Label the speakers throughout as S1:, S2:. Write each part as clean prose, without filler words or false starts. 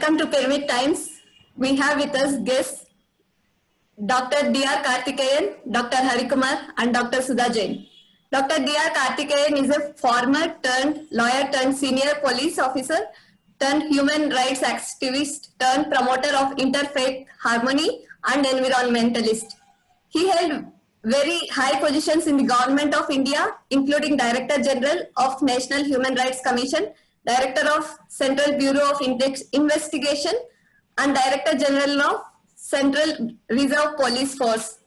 S1: Welcome to Pyramid Times. We have with us guests Dr. D.R. Karthikeyan, Dr. Harikumar, and Dr. Sudha Jain. Dr. D.R. Karthikeyan is a farmer turned lawyer turned senior police officer turned human rights activist turned promoter of interfaith harmony and environmentalist. He held very high positions in the government of India, including Director General of National Human Rights Commission, Director of Central Bureau of Investigation, and Director General of Central Reserve Police Force.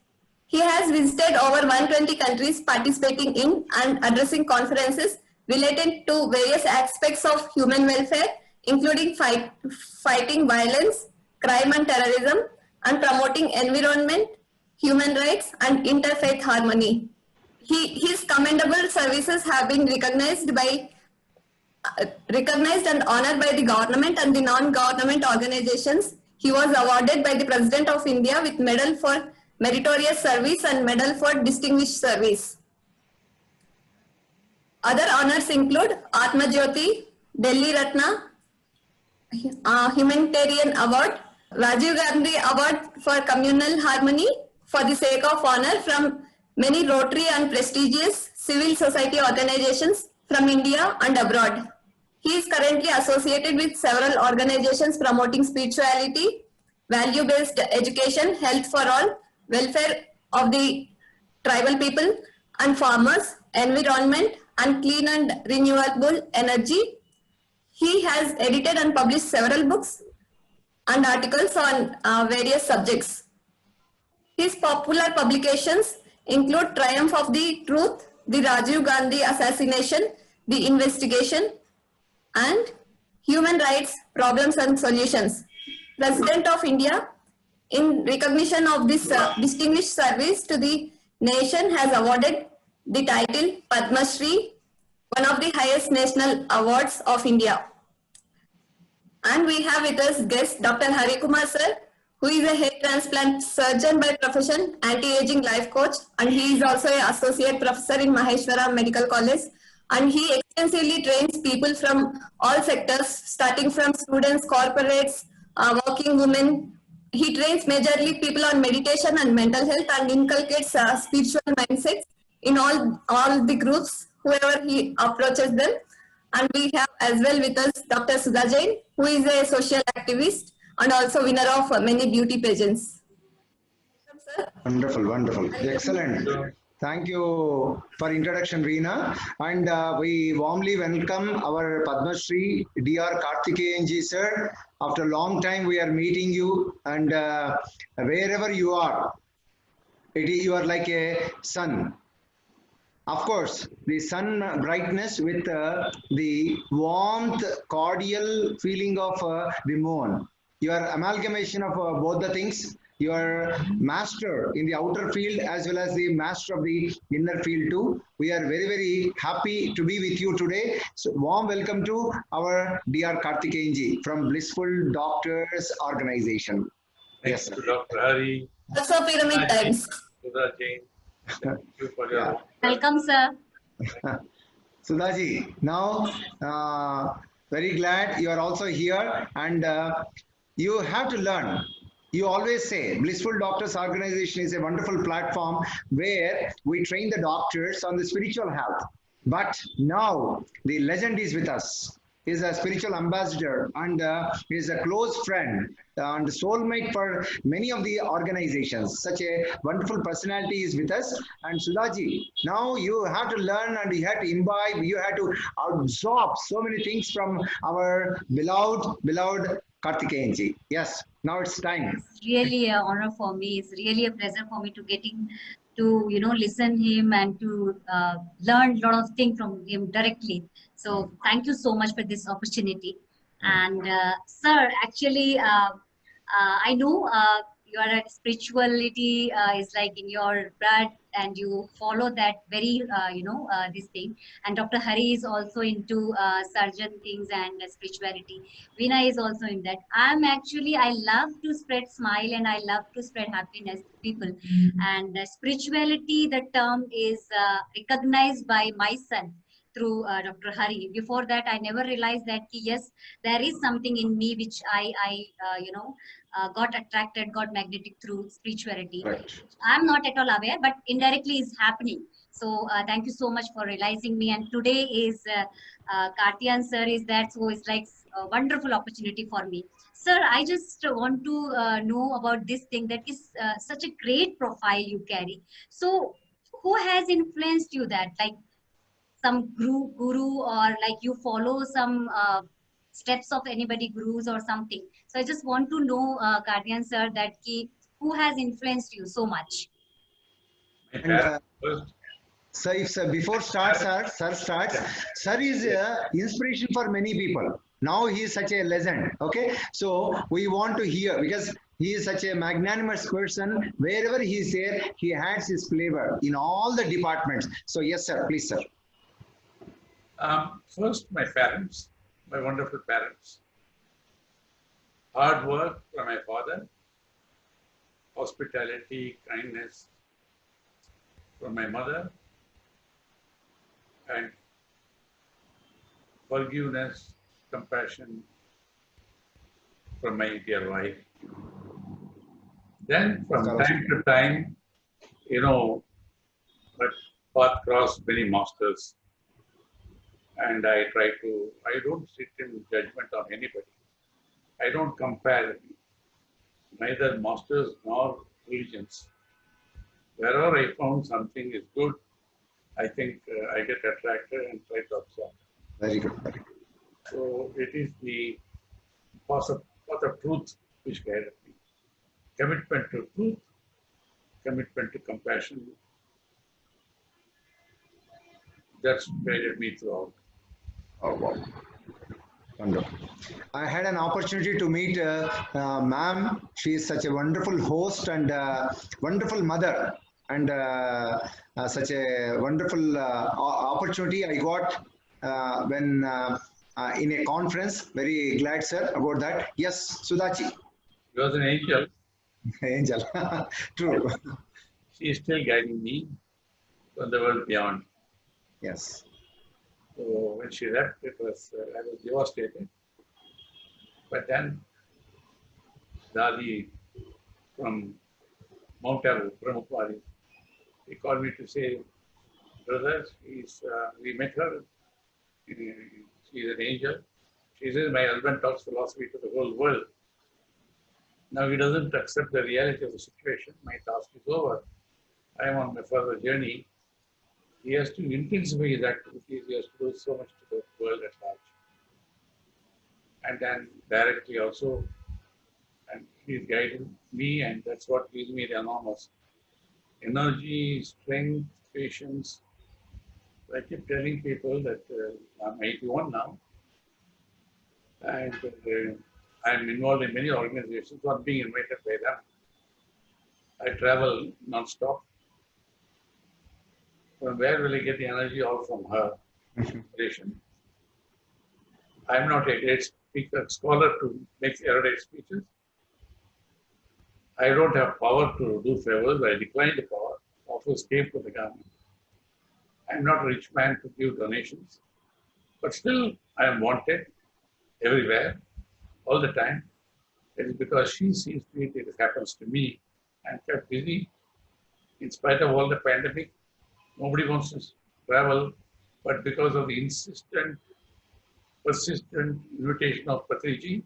S1: He has visited over 120 countries, participating in and addressing conferences related to various aspects of human welfare, including fighting violence, crime and terrorism, and promoting environment, human rights, and interfaith harmony. His commendable services have been recognized and honored by the government and the non-government organizations. He was awarded by the President of India with Medal for Meritorious Service and Medal for Distinguished Service. Other honors include Atma Jyoti, Delhi Ratna, Humanitarian Award, Rajiv Gandhi Award for Communal Harmony for the sake of honor from many Rotary and prestigious civil society organizations from India and abroad. He is currently associated with several organizations promoting spirituality, value-based education, health for all, welfare of the tribal people and farmers, environment, and clean and renewable energy. He has edited and published several books and articles on various subjects. His popular publications include Triumph of the Truth, the Rajiv Gandhi Assassination, the Investigation, and Human Rights Problems and Solutions. President of India, in recognition of this distinguished service to the nation, has awarded the title Padma Shri, one of the highest national awards of India. And we have with us guest Dr. Harikumar sir, who is a hair transplant surgeon by profession, anti-aging life coach, and he is also an associate professor in Maheshwara Medical College. And he extensively trains people from all sectors, starting from students, corporates, working women. He trains majorly people on meditation and mental health and inculcates spiritual mindsets in all the groups, whoever he approaches them. And we have as well with us Dr. Sudha Jain, who is a social activist and also winner of many beauty pageants.
S2: Wonderful, wonderful, excellent. Thank you for introduction, Reena. And we warmly welcome our Padma Shri D.R. Karthikeyan ji sir. After a long time, we are meeting you, and wherever you are, you are like a sun. Of course, the sun brightness with the warmth, cordial feeling of the moon. Your amalgamation of both the things. You are master in the outer field as well as the master of the inner field too. We are very, very happy to be with you today. So warm welcome to our D.R. Karthikeyan ji from Blissful Doctors Organization.
S3: Thanks to Dr. Hari.
S1: Also Pyramid Times.
S3: Sudha Jain. Thank you for your
S4: welcome, sir.
S2: Sudhaji, now very glad you are also here, and you have to learn. You always say Blissful Doctors Organization is a wonderful platform where we train the doctors on the spiritual health. But now the legend is with us. He is a spiritual ambassador and he is a close friend and soulmate for many of the organizations. Such a wonderful personality is with us. And Sudhaji, now you have to learn and you have to imbibe, you have to absorb so many things from our beloved Karthikeyan ji. Yes, now it's time.
S4: It's really an honor for me. It's really a pleasure for me to getting to listen him and to learn a lot of things from him directly. So thank you so much for this opportunity. And sir, actually, I know your spirituality is like in your blood, and you follow that very this thing. And Dr. Hari is also into surgeon things and spirituality. Veena is also in that. I love to spread smile and I love to spread happiness to people. And spirituality, the term is recognized by my son. through Dr. Hari. Before that, I never realized that yes, there is something in me which I got attracted, got magnetic through spirituality.
S2: Right.
S4: I'm not at all aware, but indirectly is happening. So thank you so much for realizing me. And today is Kartian sir is that, so it's like a wonderful opportunity for me. Sir, I just want to know about this thing that is such a great profile you carry. So who has influenced you that, like some guru, or like you follow some steps of anybody gurus or something? So I just want to know, Kartian sir, that who has influenced you so much?
S3: My
S2: And
S3: parents first.
S2: so if before sir starts, sir is inspiration for many people. Now he is such a legend. Okay, so we want to hear because he is such a magnanimous person. Wherever he is there, he adds his flavor in all the departments. So yes, sir, please, sir.
S3: First, my parents, my wonderful parents. Hard work from my father, hospitality, kindness from my mother, and forgiveness, compassion from my dear wife. Then from time to time, my path crossed many masters. And I don't sit in judgment on anybody. I don't compare neither masters nor religions. Wherever I found something is good, I think I get attracted and try to observe.
S2: Very good. Very good.
S3: So it is the path of truth which guided me. Commitment to truth, commitment to compassion. That's guided me throughout.
S2: Oh, wow. Wonderful. I had an opportunity to meet ma'am. She is such a wonderful host and wonderful mother, and such a wonderful opportunity I got when in a conference. Very glad, sir, about that. Yes, Sudachi.
S3: She was an angel.
S2: Angel. True.
S3: She is still guiding me from the world beyond.
S2: Yes.
S3: So when she left, I was devastated. But then Dadi from Mount Abu, Brahmapari, he called me to say, brother, we met her. She's an angel. She says, my husband talks philosophy to the whole world. Now he doesn't accept the reality of the situation. My task is over. I am on my further journey. He has to intensify his activities. He has to do so much to the world at large. And then directly also, and he's guiding me, and that's what gives me the enormous energy, strength, patience. I keep telling people that I'm 81 now, and I'm involved in many organizations, not being invited by them. I travel non-stop. From where will I get the energy? All from her inspiration. I'm not a great speaker, scholar to make erudite speeches. I don't have power to do favors. I decline the power. Offers came to the government. I'm not a rich man to give donations, but still I am wanted everywhere, all the time. It is because she sees it, it happens to me. I'm kept busy in spite of all the pandemic. Nobody wants to travel, but because of the insistent, persistent invitation of Patriji,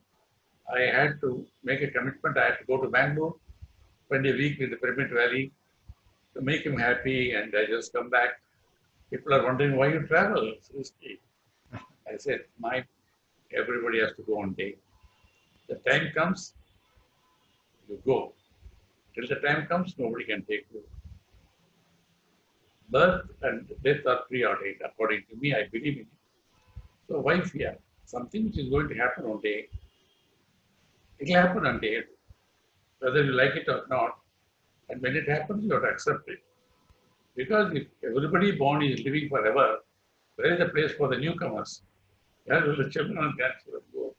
S3: I had to make a commitment. I had to go to Bangalore, spend a week with the Pyramid Valley to make him happy, and I just come back. People are wondering why you travel. Seriously. I said, everybody has to go one day. The time comes, you go. Till the time comes, nobody can take you. Birth and death are preordained, according to me. I believe in it. So why fear? Something which is going to happen one day, it will happen one day, whether you like it or not. And when it happens, you have to accept it. Because if everybody born is living forever, where is the place for the newcomers? Where will the children and grandchildren go?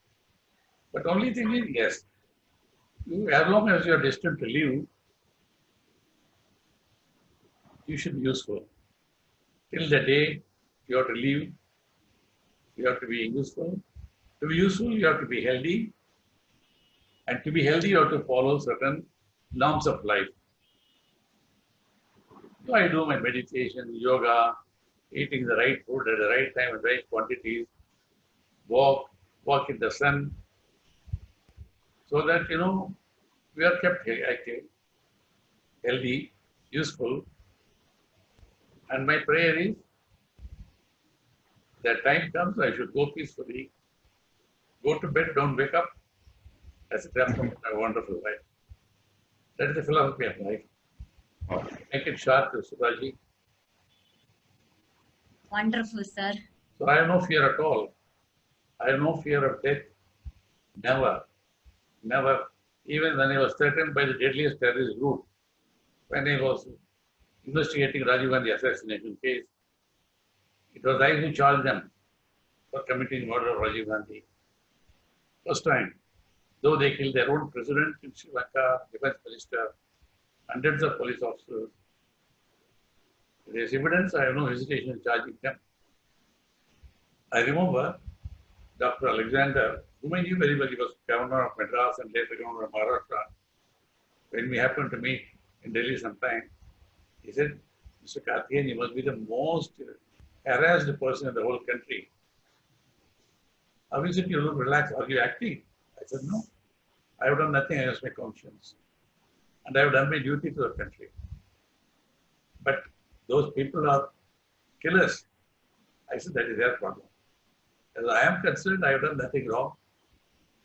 S3: But only thing is, yes, as long as you are destined to live, you should be useful. Till the day you have to leave, you have to be useful. To be useful, you have to be healthy. And to be healthy, you have to follow certain norms of life. So I do my meditation, yoga, eating the right food at the right time and right quantities, walk in the sun, so that, we are kept active, healthy, useful. And my prayer is that time comes, I should go peacefully, go to bed, don't wake up. That's a wonderful life. That is the philosophy of life. Make it short, Subhaji.
S4: Wonderful, sir.
S3: So I have no fear at all. I have no fear of death. Never. Never. Even when I was threatened by the deadliest terrorist group, when I was investigating Rajiv Gandhi assassination case, it was I who charged them for committing murder of Rajiv Gandhi. First time. Though they killed their own president in Sri Lanka, defense minister, hundreds of police officers. There is evidence, I have no hesitation in charging them. I remember Dr. Alexander, whom I knew very well, he was governor of Madras and later governor of Maharashtra. When we happened to meet in Delhi sometime, he said, Mr. Karthikeyan, you must be the most harassed person in the whole country. How is it you look relaxed? Are you acting? I said, no. I have done nothing against my conscience. And I have done my duty to the country. But those people are killers. I said, that is their problem. As I am concerned, I have done nothing wrong.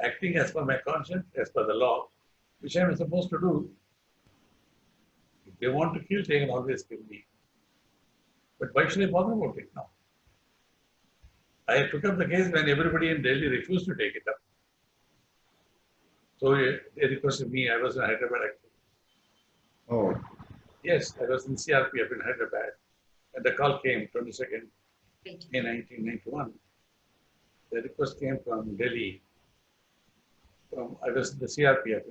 S3: Acting as per my conscience, as per the law, which I am supposed to do. If they want to kill, they can always kill me. But why should I bother about it now? I took up the case when everybody in Delhi refused to take it up. So they requested me. I was in Hyderabad actually.
S2: Oh,
S3: Yes, I was in CRPF in Hyderabad. And the call came 22nd
S4: Great.
S3: May 1991. The request came from Delhi. I was in the CRPF,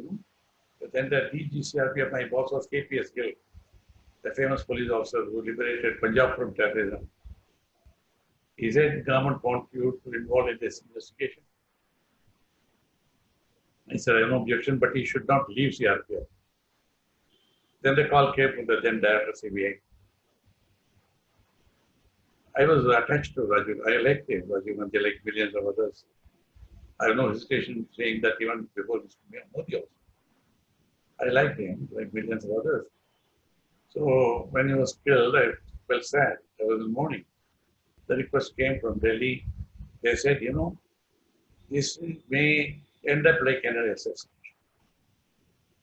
S3: But then the DG CRPF, my boss was KPS Gill, the famous police officer who liberated Punjab from terrorism. He said, government wants you to involve in this investigation. I said, I have no objection, but he should not leave CRPF. Then the call came from the then director CBI. I was attached to Rajiv. I liked him, Rajiv Gandhi, like millions of others. I have no hesitation saying that even before Mr. Modi also. I liked him, like millions of others. So when he was killed, I felt sad. I was in mourning. The request came from Delhi. They said, this may end up like an assassination.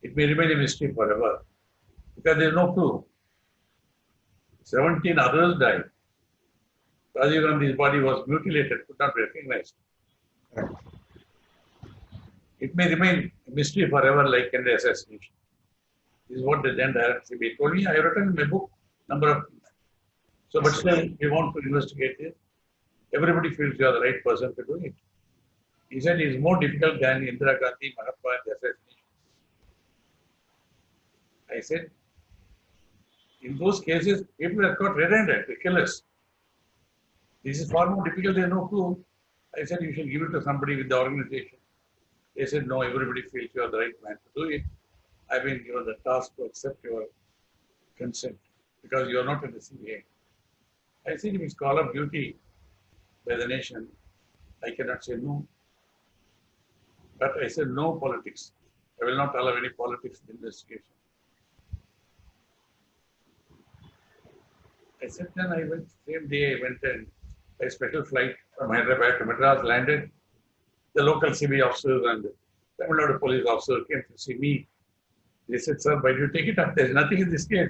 S3: It may remain a mystery forever because there is no clue. 17 others died. Rajiv Gandhi's body was mutilated, could not be recognized.
S2: right.
S3: It may remain a mystery forever like an assassination. This is what the then director CBI told me. I have written in my book number of things. So, but still, we want to investigate it. Everybody feels you are the right person to do it. He said it is more difficult than Indira Gandhi, Mahatma, and the assassination. I said, in those cases, people are caught red-handed, the killers. This is far more difficult, there is no clue. I said, you should give it to somebody with the organization. They said, no, everybody feels you are the right man to do it. I've been given the task to accept your consent because you are not in the CBI. I said, if it's call of duty by the nation, I cannot say no. But I said, no politics. I will not allow any politics in the investigation. I said, then I went, same day I went and by special flight from Hyderabad to Madras, landed. The local CBI officers and Tamil Nadu police officer came to see me. They said, sir, why do you take it up? There is nothing in this case.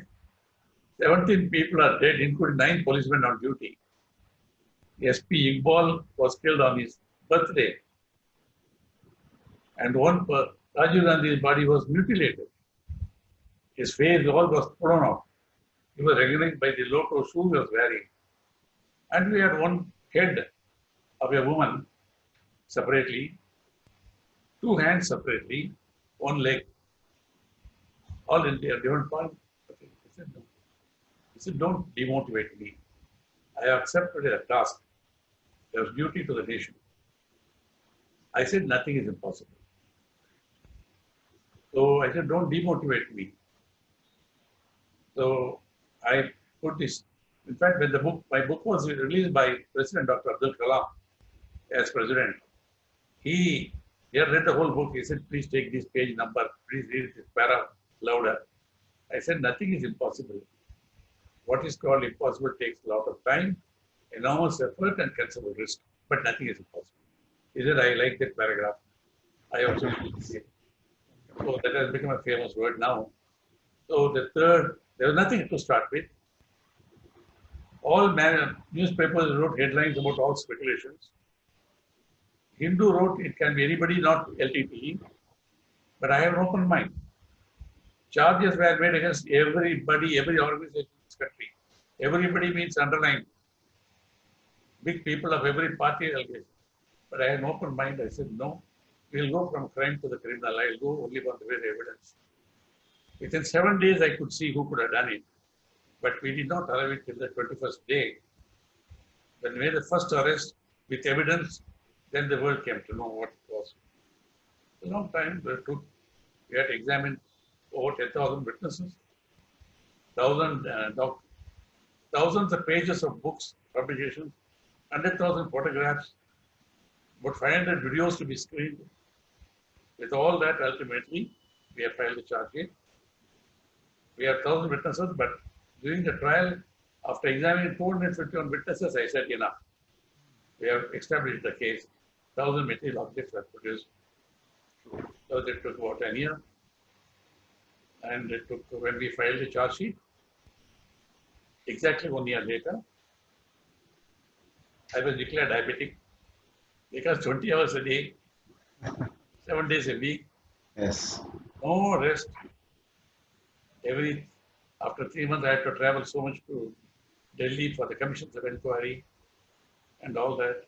S3: 17 people are dead, including 9 policemen on duty. SP Iqbal was killed on his birthday. And Rajiv Gandhi's body was mutilated. His face all was thrown off. He was recognized by the local shoes he was wearing. And we had one head of a woman separately, 2 hands separately, 1 leg, all in their different parts. He said, no. He said, don't demotivate me. I have accepted a task. There was duty to the nation. I said nothing is impossible. So I said, don't demotivate me. So I put this. In fact, when my book was released by President Dr. Abdul Kalam as president, he had read the whole book. He said, please take this page number, please read this para louder. I said, nothing is impossible. What is called impossible takes a lot of time, enormous effort, and considerable risk, but nothing is impossible. He said, I like that paragraph. I also feel the same. So that has become a famous word now. So the third, there was nothing to start with. All newspapers wrote headlines about all speculations. Hindu wrote, it can be anybody, not LTTE, but I have an open mind. Charges were made against everybody, every organization in this country. Everybody means underlined. Big people of every party allegation. But I had an open mind. I said, no, we'll go from crime to the criminal. I'll go only on the very evidence. Within 7 days, I could see who could have done it. But we did not arrive it till the 21st day. When we made the first arrest with evidence, then the world came to know what it was. A long time we had examined over 10,000 witnesses, thousands of pages of books, publications, 100,000 photographs, about 500 videos to be screened. With all that, ultimately, we have filed a charge sheet. We have 1,000 witnesses, but during the trial, after examining 251 witnesses, I said, enough. We have established the case. 1,000 material objects were produced. So it took about a year. And it took, when we filed the charge sheet, exactly 1 year later, I was declared diabetic because 20 hours a day, 7 days a week,
S2: Yes.
S3: no rest. After 3 months, I had to travel so much to Delhi for the commissions of inquiry and all that.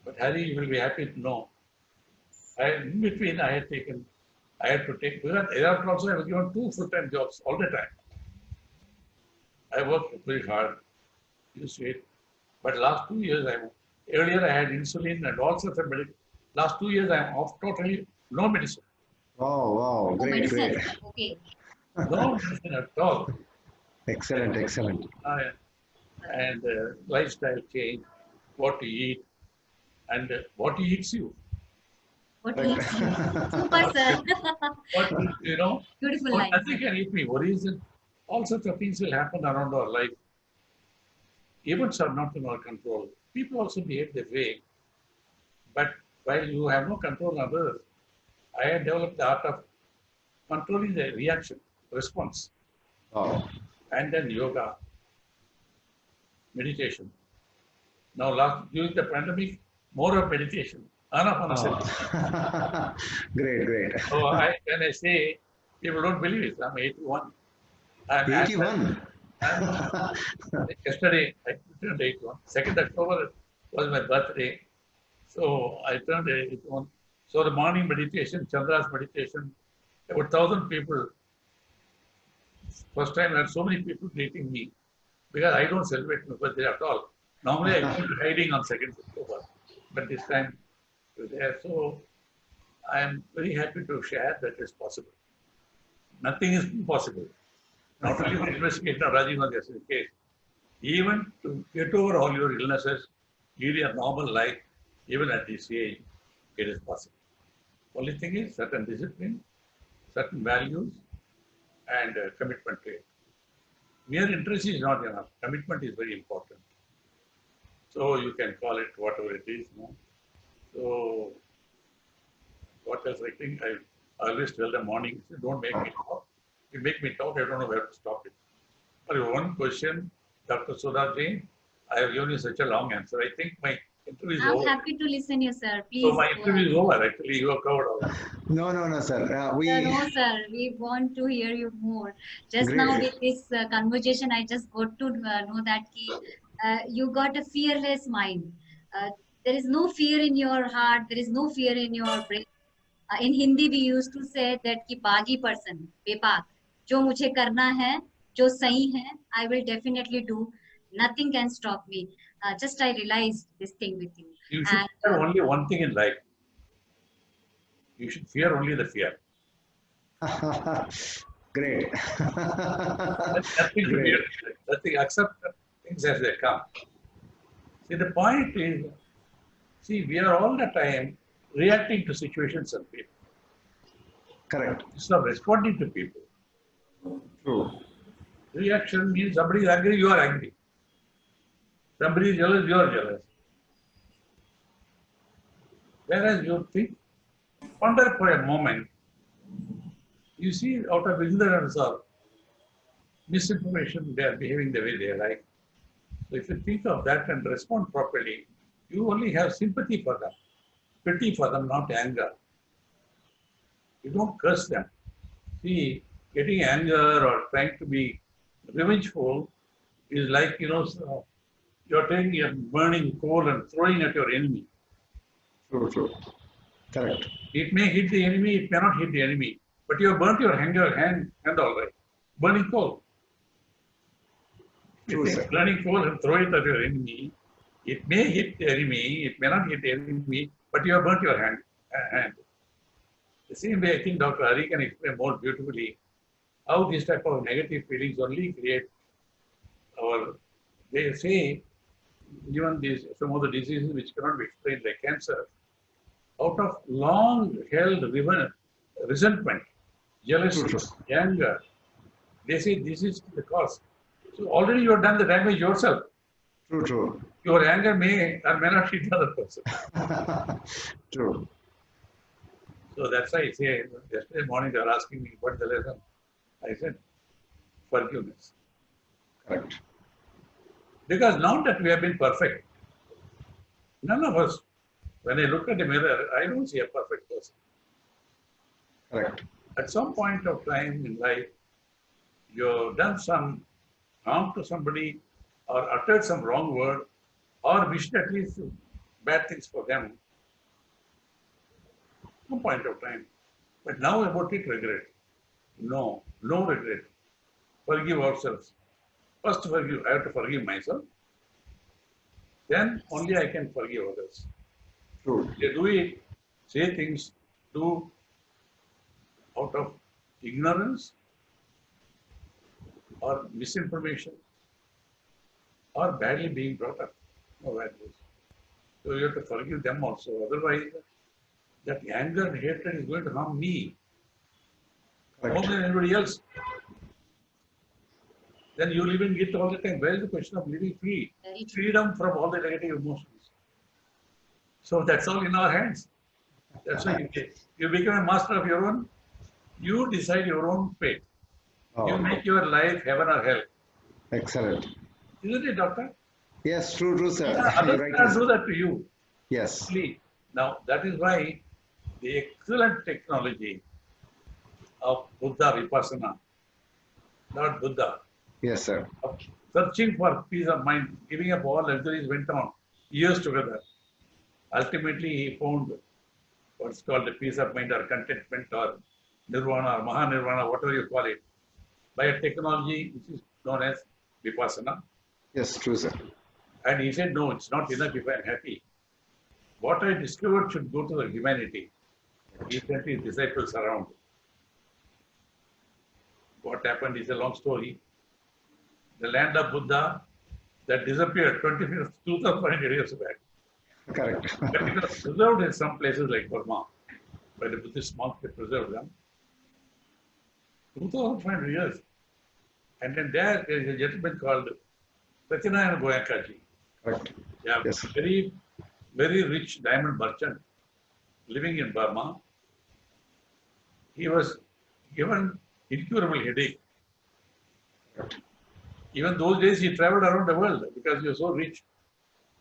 S3: But Harry, you will be happy to know, in between I had to take, because thereafter also I was given 2 full-time jobs all the time. I worked very hard, used to it. But last 2 years, earlier I had insulin and all sorts of medicine. Last 2 years, I am off totally, no medicine.
S2: Oh, wow.
S4: No
S2: Great,
S4: medicine.
S2: great.
S4: Okay.
S3: No medicine at all.
S2: Excellent, excellent.
S3: And lifestyle change, what to eat, and what eats you.
S4: What eats you? Super, sir. Beautiful line.
S3: Nothing can eat me. Worries and all sorts of things will happen around our life. Events are not in our control. People also behave their way. But while you have no control on others, I have developed the art of controlling the reaction, response.
S2: Wow.
S3: And then yoga, meditation. Now, during the pandemic, more of meditation.
S2: Oh. Great, great.
S3: So when I say, people don't believe it. I'm 81.
S2: 81?
S3: Yesterday, I turned 81. 2nd October was my birthday. So I turned 81. So the morning meditation, Chandra's meditation, about 1,000 people. First time I had so many people greeting me because I don't celebrate my birthday at all. Normally I go to hiding on 2nd October, but this time it was there. So I am very happy to share that it's possible. Nothing is impossible. Not only the investigation of Rajiv Gandhi's case, even to get over all your illnesses, lead a normal life, even at this age, it is possible. Only thing is certain discipline, certain values, and commitment to it. Mere interest is not enough. Commitment is very important. So you can call it whatever it is. No? So what else I think I always tell the morning, don't make me talk. If you make me talk, I don't know where to stop it. For one question, Dr. Sudha Jain, I have given you such a long answer. I think my interview is
S4: I'm
S3: over.
S4: happy to listen you, sir. Please.
S3: So my interview is over. Actually, you have covered all that.
S2: No, sir.
S4: No, sir. We want to hear you more. Just now
S2: Great.
S4: with this conversation, I just got to know that you got a fearless mind. There is no fear in your heart. There is no fear in your brain. In Hindi, we used to say that ki baagi person, bepak, jo mujhe karna hai, jo sahi hai, I will definitely do. Nothing can stop me. just I realized this thing with you.
S3: You should fear only one thing in life. You should fear only the fear.
S2: Great.
S3: Nothing to
S2: Great.
S3: fear. Nothing, accept things as they come. See, the point is, see, we are all the time reacting to situations and people.
S2: Correct.
S3: Instead of responding to people.
S2: True.
S3: Reaction means somebody is angry, you are angry. Somebody is jealous, you are jealous. Whereas you think, ponder for a moment, you see out of ignorance or misinformation, they are behaving the way they like. So if you think of that and respond properly, you only have sympathy for them, pity for them, not anger. You don't curse them. See, getting anger or trying to be revengeful is like, you're taking a burning coal and throwing at your enemy.
S2: True. True. Correct.
S3: It may hit the enemy, it may not hit the enemy, but you have burnt your hand all right. Burning coal.
S2: True,
S3: You
S2: sir.
S3: take burning coal and throw it at your enemy. It may hit the enemy, it may not hit the enemy, but you have burnt your hand. The same way, I think Dr. Hari can explain more beautifully how this type of negative feelings only create they say, even some of the diseases which cannot be explained like cancer, out of long held resentment, jealousy,
S2: True.
S3: anger, they say this is the cause. So already you have done the damage yourself.
S2: True. True.
S3: Your anger may or may not hit the other person.
S2: True.
S3: So that's why I say, yesterday morning they were asking me what the lesson. I said, forgiveness.
S2: Correct.
S3: Because not that we have been perfect. None of us, when I look at the mirror, I don't see a perfect person.
S2: Correct.
S3: At some point of time in life, you've done some harm to somebody or uttered some wrong word or wished at least bad things for them. No point of time. But now about it, regret. No regret. Forgive ourselves. First forgive, I have to forgive myself. Then only I can forgive others.
S2: True.
S3: They do it, say things, do out of ignorance or misinformation or badly being brought up. No values. So you have to forgive them also. Otherwise, that anger and hatred is going to harm me more
S2: Correct.
S3: than anybody else. Then you live in guilt all the time. Where is the question of living free?
S4: Very true.
S3: Freedom from all the negative emotions. So that's all in our hands. That's why you become a master of your own. You decide your own fate. You
S2: Oh,
S3: make your life heaven or hell.
S2: excellent.
S3: Isn't it, doctor?
S2: Yes, true, sir.
S3: Others
S2: You're right.
S3: cannot do that to you.
S2: Yes.
S3: Please. Now, that is why the excellent technology of Buddha Vipassana, not Buddha,
S2: Yes, sir.
S3: of searching for peace of mind, giving up all luxuries, went on years together. Ultimately, he found what's called the peace of mind or contentment or nirvana or mahanirvana, whatever you call it, by a technology which is known as Vipassana.
S2: Yes, true, sir.
S3: And he said, no, it's not enough if I'm happy. What I discovered should go to the humanity. He sent his disciples around. What happened is a long story. The land of Buddha that disappeared 2,500 years back.
S2: Correct.
S3: But it was preserved in some places like Burma. By the Buddhist monks, they preserved them. 2,500 years. And then there is a gentleman called Satyanarayana Goenkaji.
S2: Correct.
S3: Yeah,
S2: Yes.
S3: very, very rich diamond merchant living in Burma. He was given incurable headache.
S2: Correct.
S3: Even those days he traveled around the world because he was so rich.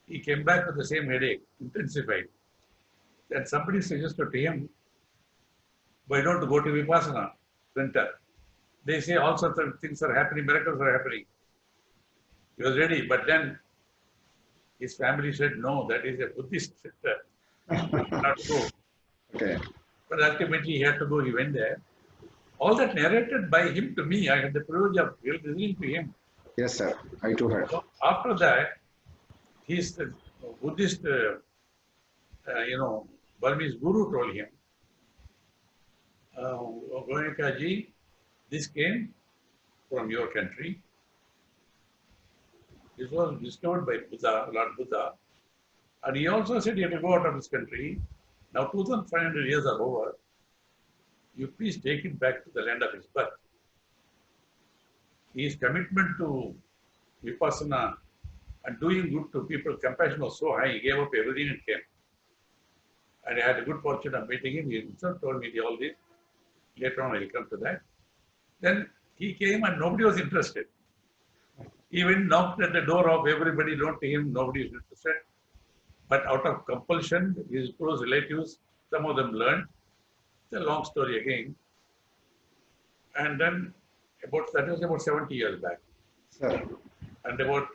S3: He came back with the same headache, intensified. Then somebody suggested to him, why don't you go to Vipassana center? They say all sorts of things are happening, miracles are happening. He was ready, but then his family said, no, that is a Buddhist center. Not to go.
S2: Okay.
S3: But ultimately he had to go, he went there. All that narrated by him to me, I had the privilege of listening to him.
S2: Yes, sir. I too heard.
S3: So after that, his Buddhist, Burmese guru told him, Goenka ji, this came from your country. This was discovered by Buddha, Lord Buddha. And he also said, you have to go out of this country. Now 2,500 years are over. You please take it back to the land of his birth. His commitment to Vipassana and doing good to people, compassion was so high, he gave up everything and came. And I had a good fortune of meeting him. He himself told me all this. Later on, I will come to that. Then he came and nobody was interested. He went knocked at the door of everybody, known to him, nobody is interested. But out of compulsion, his close relatives, some of them learned. It's a long story again. And then that was about 70 years back.
S2: Sir.
S3: And about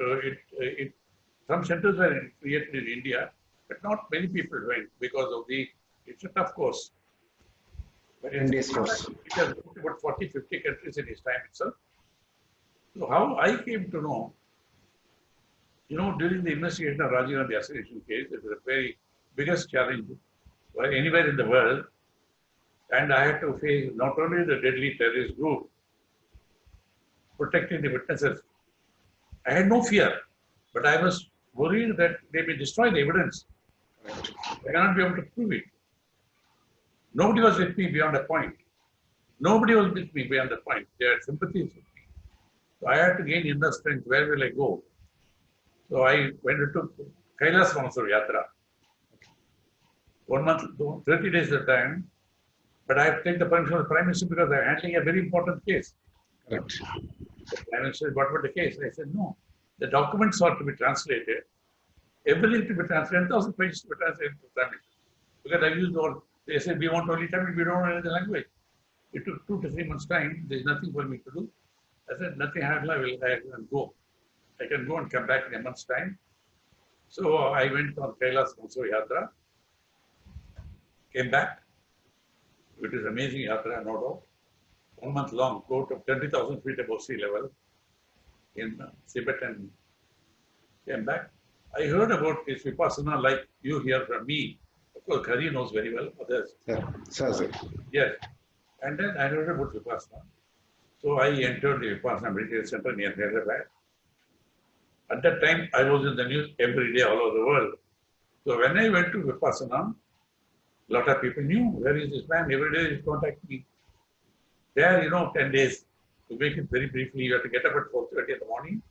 S3: some centers were created in India, but not many people went because of it's a tough course. But it has about 40, 50 countries in his time itself. So how I came to know, during the investigation of Rajiv Gandhi assassination case, it was the very biggest challenge anywhere in the world. And I had to face not only the deadly terrorist group, protecting the witnesses. I had no fear, but I was worried that they may destroy the evidence. I cannot be able to prove it. Nobody was with me beyond a point. Nobody was with me beyond a point. They had sympathies with me. So I had to gain inner strength. Where will I go? So I went into Kailas Manasur Yatra. 1 month, 30 days at a time. But I have taken the permission of the Prime Minister because I am handling a very important case.
S2: Correct.
S3: The Prime Minister said, what about the case? I said, no. The documents are to be translated. Everything to be translated. 10,000 pages to be translated to Prime Minister. Because I used all, they said, we want only Tamil, we don't know any other language. It took 2 to 3 months' time. There is nothing for me to do. I said, nothing happened, I can go. I can go and come back in a month's time. So I went on Kailas Manasur Yatra. Came back. It is amazing yatra, no doubt. 1 month long, go to 20,000 feet above sea level in Tibet and came back. I heard about this Vipassana like you hear from me. Of course, Hari knows very well, others.
S2: Sir.
S3: Yes. And then I heard about Vipassana. So I entered the Vipassana Meditation Center near Hyderabad. At that time, I was in the news every day all over the world. So when I went to Vipassana, a lot of people knew, where is this man? Every day he contacted me. There, 10 days. To make it very briefly, you have to get up at 4:30 in the morning,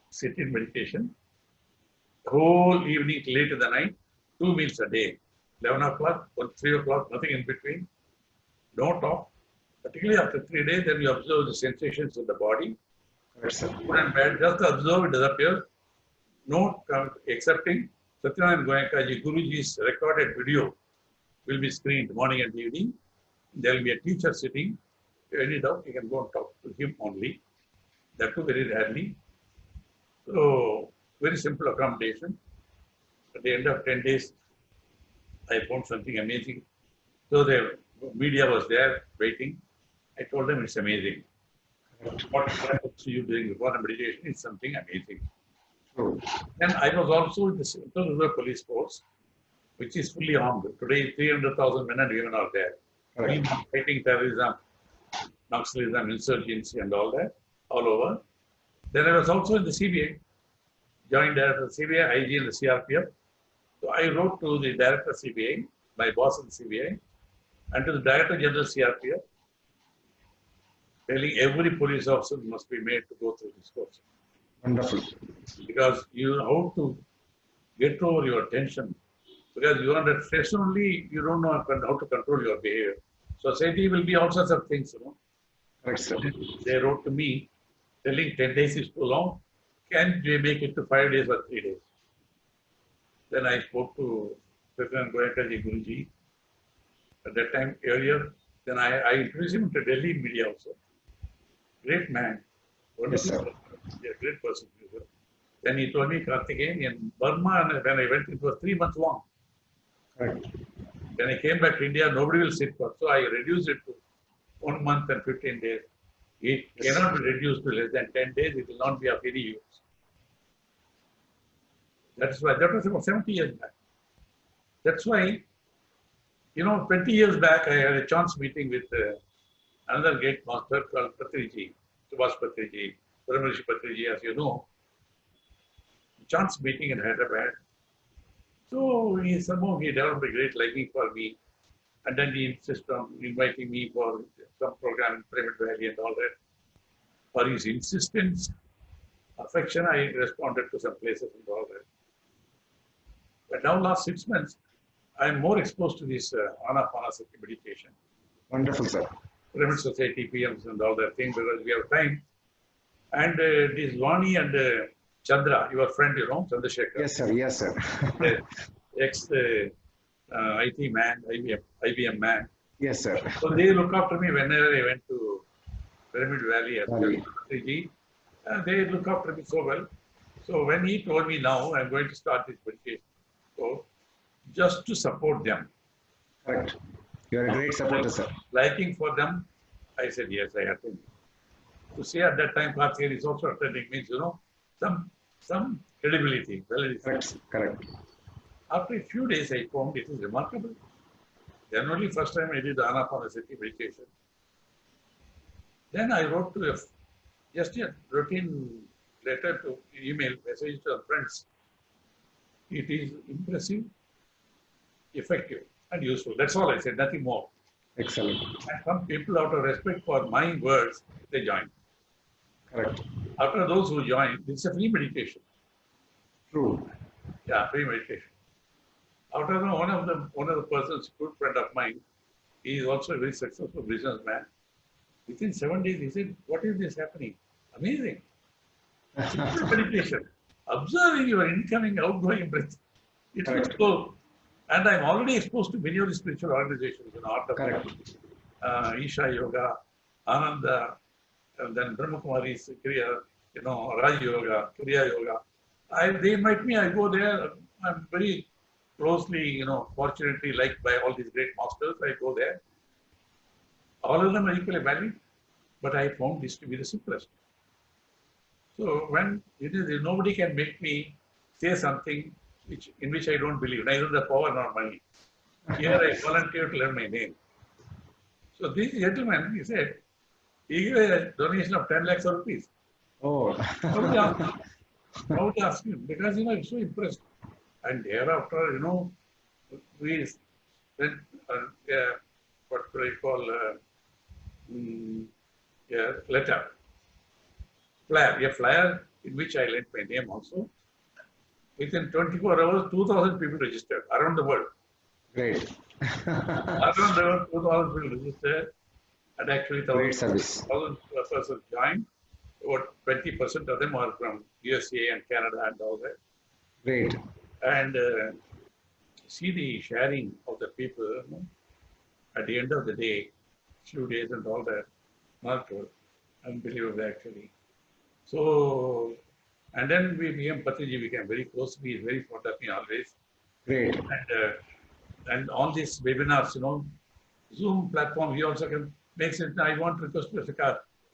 S3: sit in meditation, whole evening till late in the night, 2 meals a day. 11 o'clock, 3 o'clock, nothing in between. No talk. Particularly after 3 days, then you observe the sensations in the body. Good and bad, just observe, it disappears. No accepting. Satyanarayana Goenka ji, Guruji's recorded video will be screened morning and evening. There will be a teacher sitting. If any doubt, you can go and talk to him only. That too very rarely. So, very simple accommodation. At the end of 10 days, I found something amazing. So the media was there waiting. I told them it's amazing. What happens to you during the meditation is something amazing. Then I was also in the Central Reserve Police Force, which is fully armed. Today, 300,000 men and women are there.
S2: Right.
S3: Fighting terrorism, Naxalism, insurgency and all that, all over. Then I was also in the CBI, joined director of CBI, IG and the CRPF. So I wrote to the director of CBI, my boss in the CBI, and to the director general CRPF, telling every police officer must be made to go through this course.
S2: Wonderful.
S3: Because you know how to get over your tension. Because you are under stress only, you don't know how to control your behavior. Society will be all sorts of things,
S2: Correct, sir.
S3: They wrote to me, telling 10 days is too long. Can they make it to 5 days or 3 days? Then I spoke to President Goenka ji, Guruji. At that time, earlier, then I introduced him to Delhi media also. Great man.
S2: Yes, sir.
S3: Yeah, great person. Then he told me, Karthikeyan, in Burma, when I went, it was 3 months long.
S2: Correct.
S3: When I came back to India, nobody will sit for. So I reduced it to 1 month and 15 days. It cannot be reduced to less than 10 days. It will not be of any use. That's why, that was about 70 years back. That's why, 20 years back, I had a chance meeting with another great master called Patriji, Subhash Patriji, Brahmarishi Patriji, as you know. Chance meeting in Hyderabad. So somehow he developed a great liking for me. And then he insisted on inviting me for some program in Pyramid Valley and all that. For his insistence, affection, I responded to some places and all that. But now, last 6 months, I'm more exposed to this Anapanasati meditation,
S2: Wonderful, sir.
S3: Pyramid Society, PMs, and all that thing, because we have time. And this Vani and Chandra, your friend, Chandrasekhar.
S2: Yes, sir. Yes, sir.
S3: The ex IT man, IBM man.
S2: Yes, sir.
S3: So they look after me whenever I went to Pyramid Valley as
S2: Valley.
S3: Patriji. They look after me so well. So when he told me now I'm going to start this meditation, so just to support them,
S2: Correct. You're a great supporter, sir.
S3: liking for them, I said yes, I attend. To say at that time Karthikeyan is also attending means some credibility.
S2: Correct. Correct.
S3: After a few days, I found it is remarkable. Then only first time I did the Anapanasati meditation. Then I wrote to just a routine letter to email message to our friends. It is impressive, effective, and useful. That's all I said, nothing more.
S2: Excellent.
S3: And some people, out of respect for my words, they joined.
S2: Correct.
S3: After those who joined, it's a free meditation.
S2: True.
S3: Yeah, free meditation. After that, one of the persons, good friend of mine, he is also a very successful businessman. Within 7 days, he said, "What is this happening? Amazing. Simple meditation. Observing your incoming, outgoing breath. It looks
S2: Correct.
S3: so." And I'm already exposed to many of the spiritual organizations, Art of
S2: Correct.
S3: Isha Yoga, Ananda, and then Brahma Kumari's Kriya, Raj Yoga, Kriya Yoga. They invite me, I go there. I'm very closely, fortunately liked by all these great masters. I go there. All of them are equally valid, but I found this to be the simplest. So when nobody can make me say something in which I don't believe, neither the power nor money. Here I volunteer to learn my name. So this gentleman, he said, he gave a donation of 10 lakhs of rupees.
S2: Oh.
S3: How would you ask him? Because, I'm so impressed. And thereafter, we sent, what do I call, letter, a flyer in which I lent my name also. Within 24 hours, 2,000 people registered around the world.
S2: Great.
S3: Around the world, 2,000 people registered. And actually,
S2: Great service.
S3: 1,000 persons joined. About 20% of them are from USA and Canada and all that.
S2: Great.
S3: And see the sharing of the people at the end of the day, few days and all that, unbelievable actually. So, and then we became, Patriji became very close to me, he's very fond of me always.
S2: Great.
S3: And on these webinars, Zoom platform, he also can make it. I want to request Mr.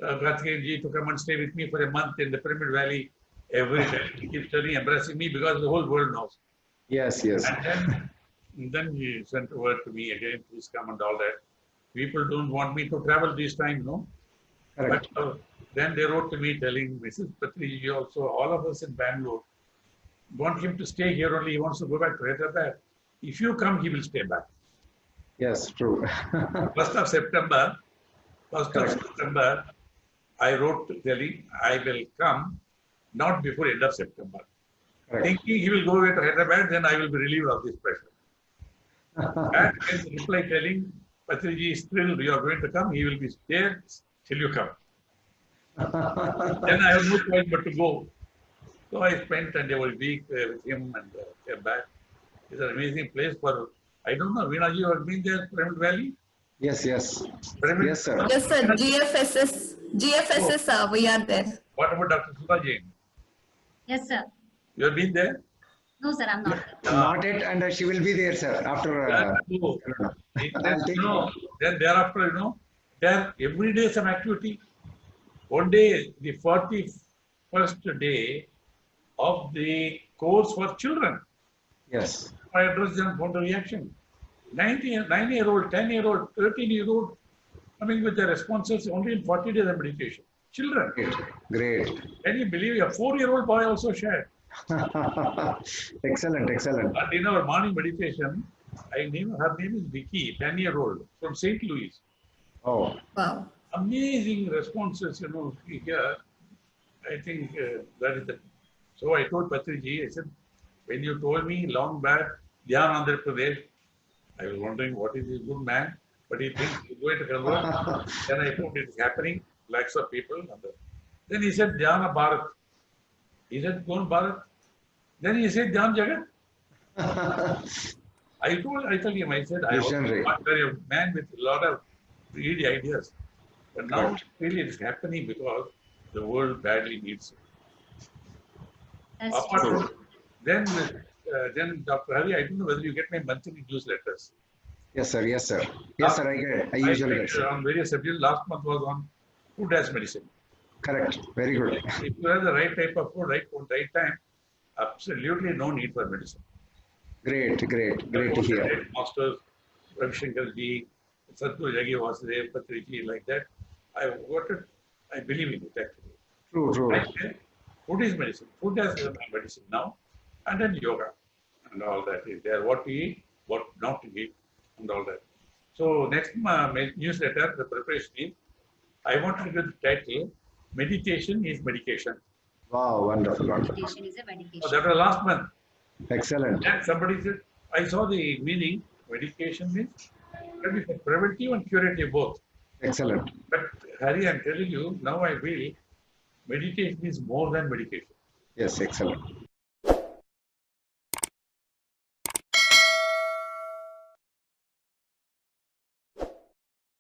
S3: Karthikeyan ji to come and stay with me for a month in the Pyramid Valley every day. He keeps telling, embracing me because the whole world knows.
S2: Yes, yes.
S3: And then he sent a word to me again, please come and all that. People don't want me to travel this time,
S2: Correct.
S3: But then they wrote to me telling Mrs. Patriji also, all of us in Bangalore want him to stay here only. He wants to go back to Hyderabad. If you come, he will stay back.
S2: Yes, true.
S3: 1st of September, I wrote telling I will come not before end of September.
S2: Correct.
S3: Thinking he will go away to Hyderabad, then I will be relieved of this pressure. And his reply telling, Patriji is thrilled, you are going to come, he will be there till you come. Then I have no choice but to go. So I spent a whole week with him and came back. It's an amazing place for, I don't know, Veena ji, you have been there, Pyramid Valley?
S2: Yes, yes.
S3: Pyramid?
S2: Yes, sir.
S1: Yes, sir. GFSS, we are there.
S3: What about Dr. Sudha Jain?
S4: Yes, sir.
S3: You have been there?
S4: No, sir, I'm not.
S2: Not yet, and she will be there, sir, after.
S3: Then thereafter, there every day some activity. One day, the 41st day of the course for children.
S2: Yes.
S3: I addressed them on the reaction. 9-year-old, 10-year-old, 13-year-old coming with their responses only in 40 days of meditation. Children.
S2: Great. Great.
S3: Can you believe a 4-year-old boy also shared?
S2: Excellent. Excellent.
S3: And in our morning meditation, her name is Vicky, 10-year-old from St. Louis.
S2: Oh.
S1: Wow.
S3: Amazing responses, here. I think that is the. So I told Patriji, I said, when you told me long back, Dhyan Andhra Pradesh, I was wondering what is this good man, but he thinks he's going to convert. Then I thought it is happening, lakhs of people. Then he said, Dhyana Bharat. He said, Kaun Bharat? Then he said, Dhyan Jagat. I told him, I said, I was
S2: Visionary.
S3: a man with a lot of greedy ideas. But now
S2: Correct.
S3: really it is happening because the world badly needs it.
S4: That's
S3: Apart
S4: true.
S3: from, then Dr. Hari, I don't know whether you get my monthly newsletters.
S2: Yes, sir. Yes, sir. Yes, sir. I get it. I usually
S3: I
S2: get it.
S3: on various subjects. Last month was on food as medicine.
S2: Correct. Very good.
S3: If you have the right type of food, right food, right time, absolutely no need for medicine.
S2: Great. Great. Great to hear.
S3: Masters, Ravi Shankar ji, Sadhguru Jagi Vasudev, Patriji, like that. I got it. I believe in it actually.
S2: True. True.
S3: I say, food is medicine. Food is medicine now. And then yoga and all that is there. What to eat, what not to eat, and all that. So next newsletter, the preparation is, I wanted to give the title, Meditation is Medication.
S2: Wow. Wonderful. Wonderful.
S4: Meditation is a medication.
S3: So that was last month.
S2: Excellent.
S3: And somebody said, I saw the meaning, medication means preventive and curative both.
S2: Excellent.
S3: But Hari, I'm telling you, now I feel meditation is more than medication.
S2: Yes. Excellent.